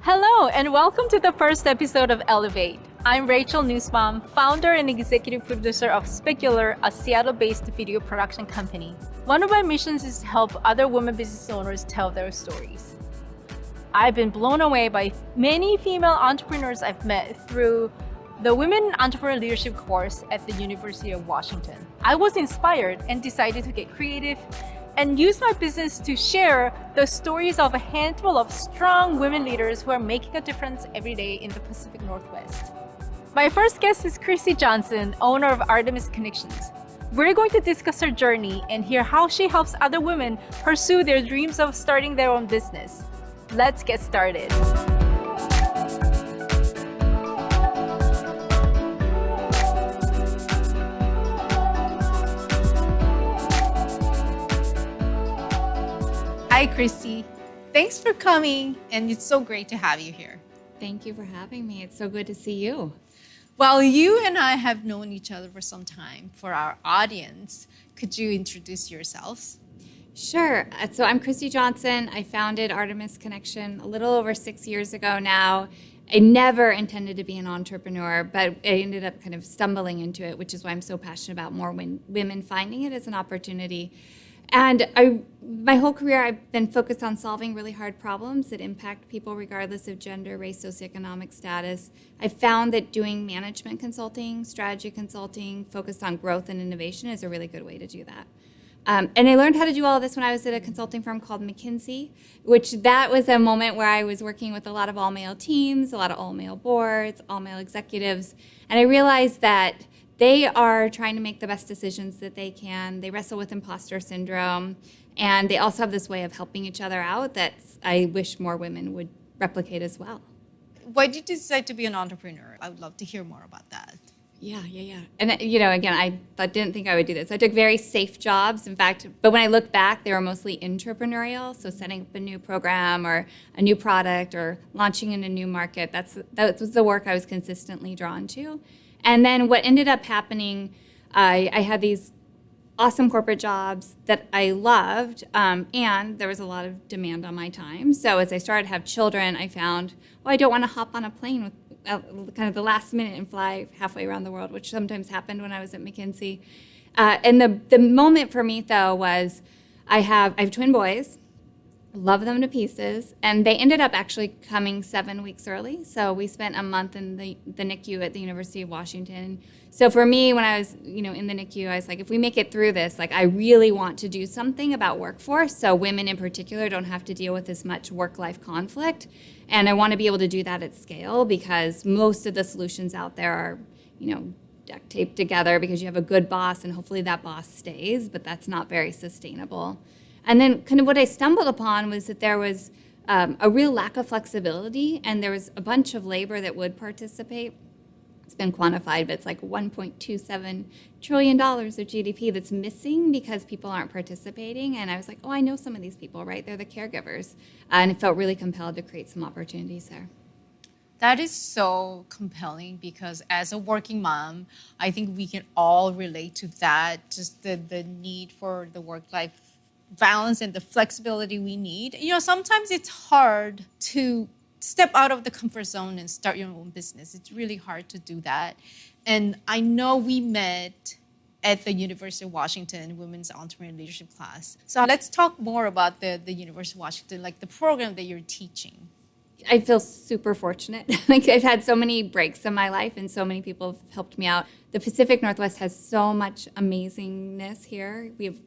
Hello, and welcome to the first episode of Elevate. I'm Rachel Nussbaum, founder and executive producer of Specular, a Seattle-based video production company. One of my missions is to help other women business owners tell their stories. I've been blown away by many female entrepreneurs I've met through the Women Entrepreneur Leadership course at the University of Washington. I was inspired and decided to get creative and use my business to share the stories of a handful of strong women leaders who are making a difference every day in the Pacific Northwest. My first guest is Christy Johnson, owner of Artemis Connections. We're going to discuss her journey and hear how she helps other women pursue their dreams of starting their own business. Let's get started. Hi, Christy. Thanks for coming, and it's so great to have you here. Thank you for having me. It's so good to see you. Well, you and I have known each other for some time. For our audience, could you introduce yourselves? Sure. So I'm Christy Johnson. I founded Artemis Connection a little over 6 years ago now. I never intended to be an entrepreneur, but I ended up kind of stumbling into it, which is why I'm so passionate about more women finding it as an opportunity. And my whole career, I've been focused on solving really hard problems that impact people regardless of gender, race, socioeconomic status. I found that doing management consulting, strategy consulting, focused on growth and innovation is a really good way to do that. And I learned how to do all of this when I was at a consulting firm called McKinsey, which that was a moment where I was working with a lot of all-male teams, a lot of all-male boards, all-male executives. And I realized that they are trying to make the best decisions that they can. They wrestle with imposter syndrome, and they also have this way of helping each other out that I wish more women would replicate as well. Why did you decide to be an entrepreneur? I would love to hear more about that. Yeah. And, again, I didn't think I would do this. I took very safe jobs, in fact, but when I look back, they were mostly entrepreneurial, so setting up a new program or a new product or launching in a new market. That was the work I was consistently drawn to. And then what ended up happening, I had these awesome corporate jobs that I loved, and there was a lot of demand on my time. So as I started to have children, I found, I don't want to hop on a plane with kind of the last minute and fly halfway around the world, which sometimes happened when I was at McKinsey. And the moment for me, though, was I have twin boys. Love them to pieces, and they ended up actually coming 7 weeks early. So we spent a month in the NICU at the University of Washington. So for me, when I was in the NICU, I was like, if we make it through this, I really want to do something about workforce, so women in particular don't have to deal with as much work-life conflict, and I want to be able to do that at scale because most of the solutions out there are duct taped together because you have a good boss and hopefully that boss stays, but that's not very sustainable. And then kind of what I stumbled upon was that there was a real lack of flexibility, and there was a bunch of labor that would participate. It's been quantified, but it's like $1.27 trillion of GDP that's missing because people aren't participating. And I was like, I know some of these people, right? They're the caregivers. And it felt really compelled to create some opportunities there. That is so compelling because as a working mom, I think we can all relate to that, just the need for the work-life balance and the flexibility we need. Sometimes it's hard to step out of the comfort zone and start your own business. It's really hard to do that. And I know we met at the University of Washington Women's Entrepreneurial Leadership class. So let's talk more about the University of Washington, the program that you're teaching. I feel super fortunate. I've had so many breaks in my life and so many people have helped me out. The Pacific Northwest has so much amazingness here. We have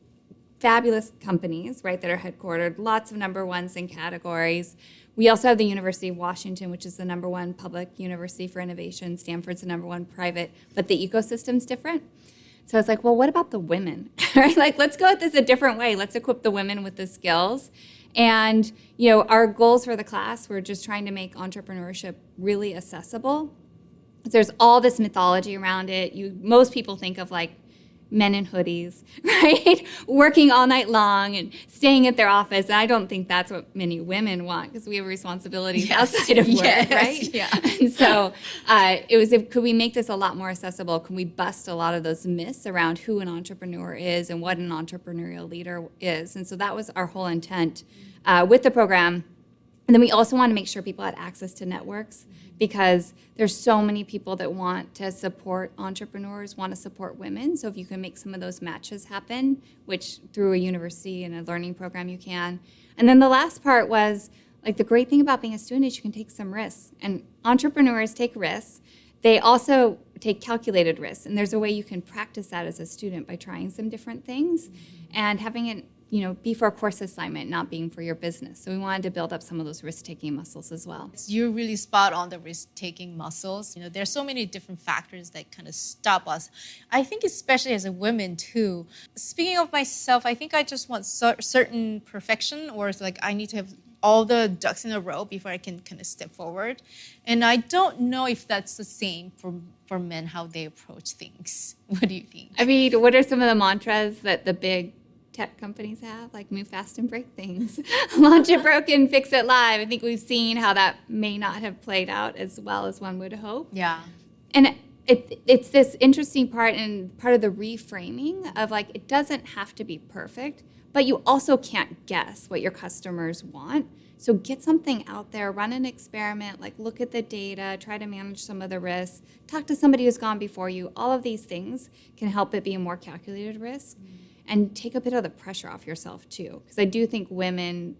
fabulous companies, right, that are headquartered, lots of number ones in categories. We also have the University of Washington, which is the number one public university for innovation. Stanford's the number one private, but the ecosystem's different. So I was like, what about the women? Right? Let's go at this a different way. Let's equip the women with the skills. And, our goals for the class were just trying to make entrepreneurship really accessible. There's all this mythology around it. Most people think of men in hoodies, right? Working all night long and staying at their office. And I don't think that's what many women want because we have responsibilities outside of work, right? Yeah. And so could we make this a lot more accessible? Can we bust a lot of those myths around who an entrepreneur is and what an entrepreneurial leader is? And so that was our whole intent with the program. And then we also want to make sure people had access to networks, because there's so many people that want to support entrepreneurs, want to support women. So if you can make some of those matches happen, which through a university and a learning program you can. And then the last part was, like, the great thing about being a student is you can take some risks. And entrepreneurs take risks. They also take calculated risks. And there's a way you can practice that as a student by trying some different things and having it, be for a course assignment, not being for your business. So we wanted to build up some of those risk-taking muscles as well. You're really spot on the risk-taking muscles. There's so many different factors that kind of stop us. I think especially as a woman too. Speaking of myself, I think I just want certain perfection, or it's like I need to have all the ducks in a row before I can kind of step forward. And I don't know if that's the same for men, how they approach things. What do you think? I mean, what are some of the mantras that the big tech companies have? Like, move fast and break things. Launch it broken, fix it live. I think we've seen how that may not have played out as well as one would hope. Yeah. And it's this interesting part, and part of the reframing of, like, it doesn't have to be perfect, but you also can't guess what your customers want. So get something out there, run an experiment, like look at the data, try to manage some of the risks, talk to somebody who's gone before you. All of these things can help it be a more calculated risk and take a bit of the pressure off yourself too. Because I do think women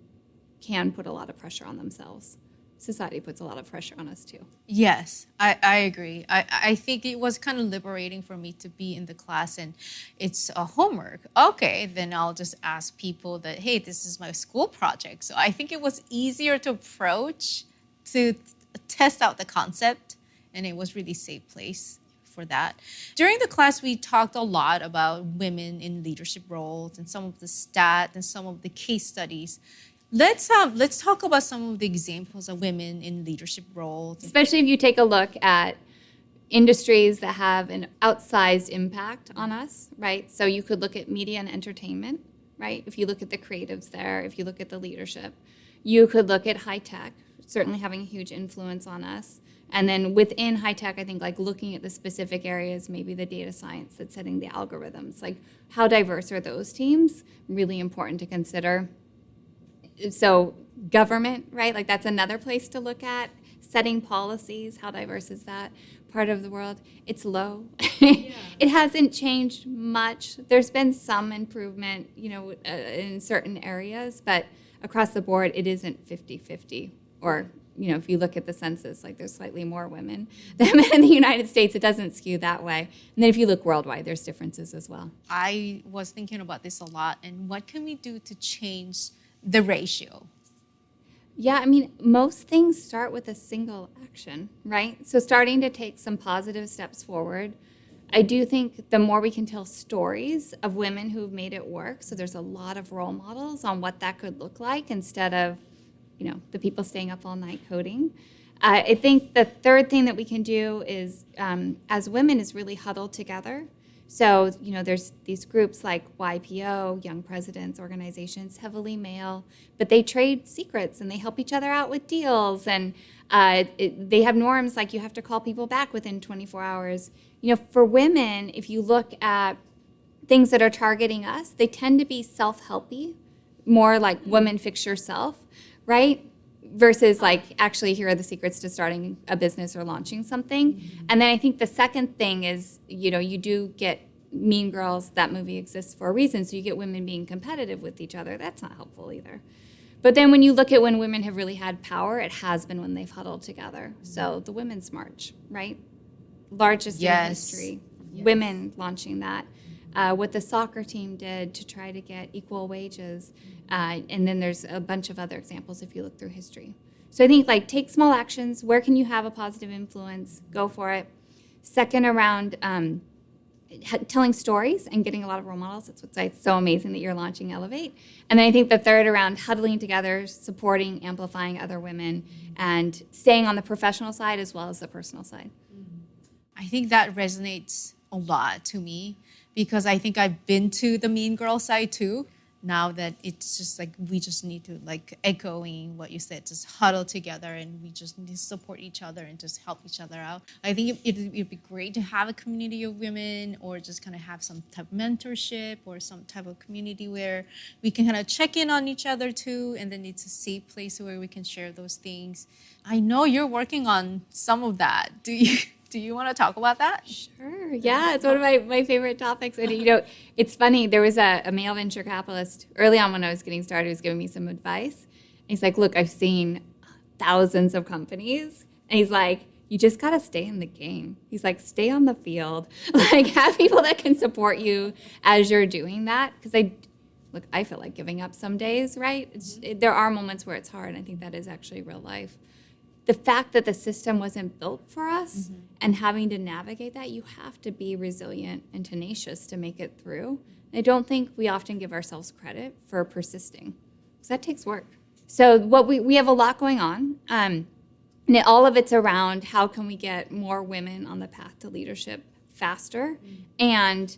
can put a lot of pressure on themselves. Society puts a lot of pressure on us too. Yes, I agree. I think it was kind of liberating for me to be in the class and it's a homework. Okay, then I'll just ask people that, hey, this is my school project. So I think it was easier to approach, to test out the concept, and it was really safe place for that. During the class, we talked a lot about women in leadership roles and some of the stats and some of the case studies. Let's talk about some of the examples of women in leadership roles. Especially if you take a look at industries that have an outsized impact on us, right? So you could look at media and entertainment, right? If you look at the creatives there, if you look at the leadership, you could look at high tech, certainly having a huge influence on us. And then within high tech, I think, like, looking at the specific areas, maybe the data science that's setting the algorithms, like how diverse are those teams? Really important to consider. So government, right? Like, that's another place to look at. Setting policies, how diverse is that part of the world? It's low. Yeah. It hasn't changed much. There's been some improvement, in certain areas, but across the board, it isn't 50-50. Or, if you look at the census, like, there's slightly more women than men in the United States. It doesn't skew that way. And then if you look worldwide, there's differences as well. I was thinking about this a lot, and what can we do to change the ratio? Yeah, I mean, most things start with a single action, right? So starting to take some positive steps forward. I do think the more we can tell stories of women who've made it work, so there's a lot of role models on what that could look like instead of, the people staying up all night coding. I think the third thing that we can do is, as women, is really huddle together. So, there's these groups like YPO, Young Presidents Organizations, heavily male, but they trade secrets and they help each other out with deals. And they have norms like you have to call people back within 24 hours. For women, if you look at things that are targeting us, they tend to be self-helpy, more like women fix yourself, right? Versus like, actually, here are the secrets to starting a business or launching something. Mm-hmm. And then I think the second thing is, you do get Mean Girls. That movie exists for a reason. So you get women being competitive with each other. That's not helpful either. But then when you look at when women have really had power, it has been when they've huddled together. So the Women's March, right? Largest in history. Yes. Women launching that. What the soccer team did to try to get equal wages. And then there's a bunch of other examples if you look through history. So I think, like, take small actions. Where can you have a positive influence? Go for it. Second, around telling stories and getting a lot of role models. That's what's so amazing that you're launching Elevate. And then I think the third, around huddling together, supporting, amplifying other women, and staying on the professional side as well as the personal side. I think that resonates a lot to me, because I think I've been to the mean girl side too. now that it's just like we just need to, like echoing what you said, just huddle together and we just need to support each other and just help each other out. I think it'd be great to have a community of women, or just kind of have some type of mentorship or some type of community where we can kind of check in on each other too, and then it's a safe place where we can share those things. I know you're working on some of that. Do you want to talk about that? Sure. Yeah, it's one of my favorite topics. And, it's funny. There was a male venture capitalist early on when I was getting started, who was giving me some advice. And he's like, look, I've seen thousands of companies. And he's like, you just got to stay in the game. He's like, stay on the field. Like, have people that can support you as you're doing that. Because I feel like giving up some days, right? There are moments where it's hard. I think that is actually real life. The fact that the system wasn't built for us and having to navigate that, you have to be resilient and tenacious to make it through. And I don't think we often give ourselves credit for persisting, because that takes work. So we have a lot going on. And all of it's around how can we get more women on the path to leadership faster. And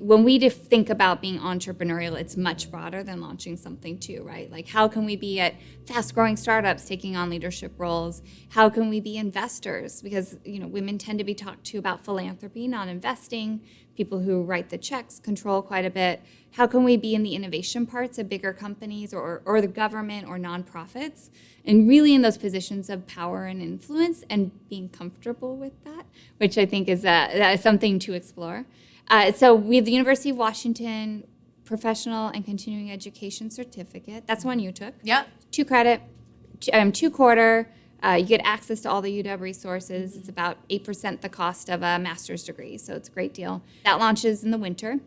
when we think about being entrepreneurial, it's much broader than launching something too, right? Like, how can we be at fast-growing startups taking on leadership roles? How can we be investors? Because, women tend to be talked to about philanthropy, not investing. People who write the checks control quite a bit. How can we be in the innovation parts of bigger companies or the government or nonprofits? And really in those positions of power and influence, and being comfortable with that, which I think is something to explore. So we have the University of Washington Professional and Continuing Education Certificate. That's one you took. Yeah. 2 credit, 2 quarter. You get access to all the UW resources. It's about 8% the cost of a master's degree, so it's a great deal. That launches in the winter.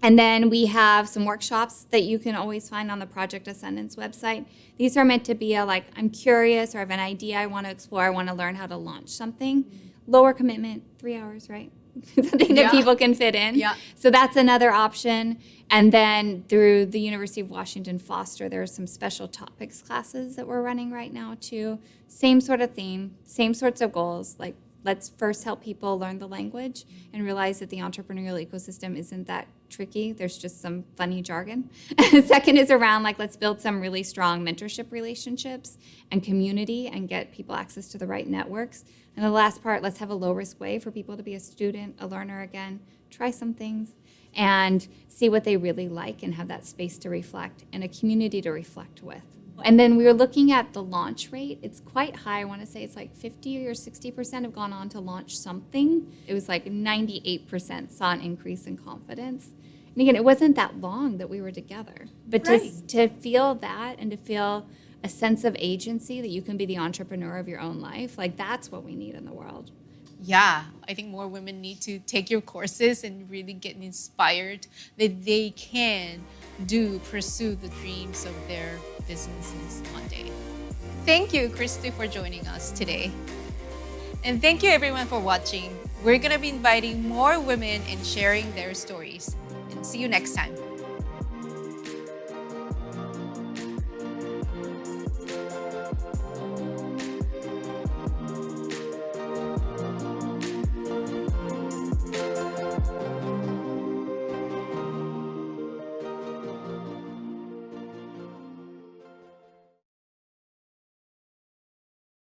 And then we have some workshops that you can always find on the Project Ascendance website. These are meant to be I'm curious, or I have an idea I want to explore, I want to learn how to launch something. Lower commitment, 3 hours, right? Something that people can fit in. Yeah. So that's another option. And then through the University of Washington Foster, there are some special topics classes that we're running right now too. Same sort of theme, same sorts of goals. Like, let's first help people learn the language and realize that the entrepreneurial ecosystem isn't that tricky. There's just some funny jargon. Second is around let's build some really strong mentorship relationships and community and get people access to the right networks. And the last part, let's have a low-risk way for people to be a student, a learner again, try some things, and see what they really like and have that space to reflect and a community to reflect with. And then we were looking at the launch rate. It's quite high. I want to say it's 50 or 60% have gone on to launch something. It was 98% saw an increase in confidence. And again, it wasn't that long that we were together. But to feel that and to feel a sense of agency that you can be the entrepreneur of your own life, that's what we need in the world. Yeah, I think more women need to take your courses and really get inspired that they can pursue the dreams of their businesses one day. Thank you, Christy, for joining us today. And thank you everyone for watching. We're going to be inviting more women and sharing their stories. And see you next time.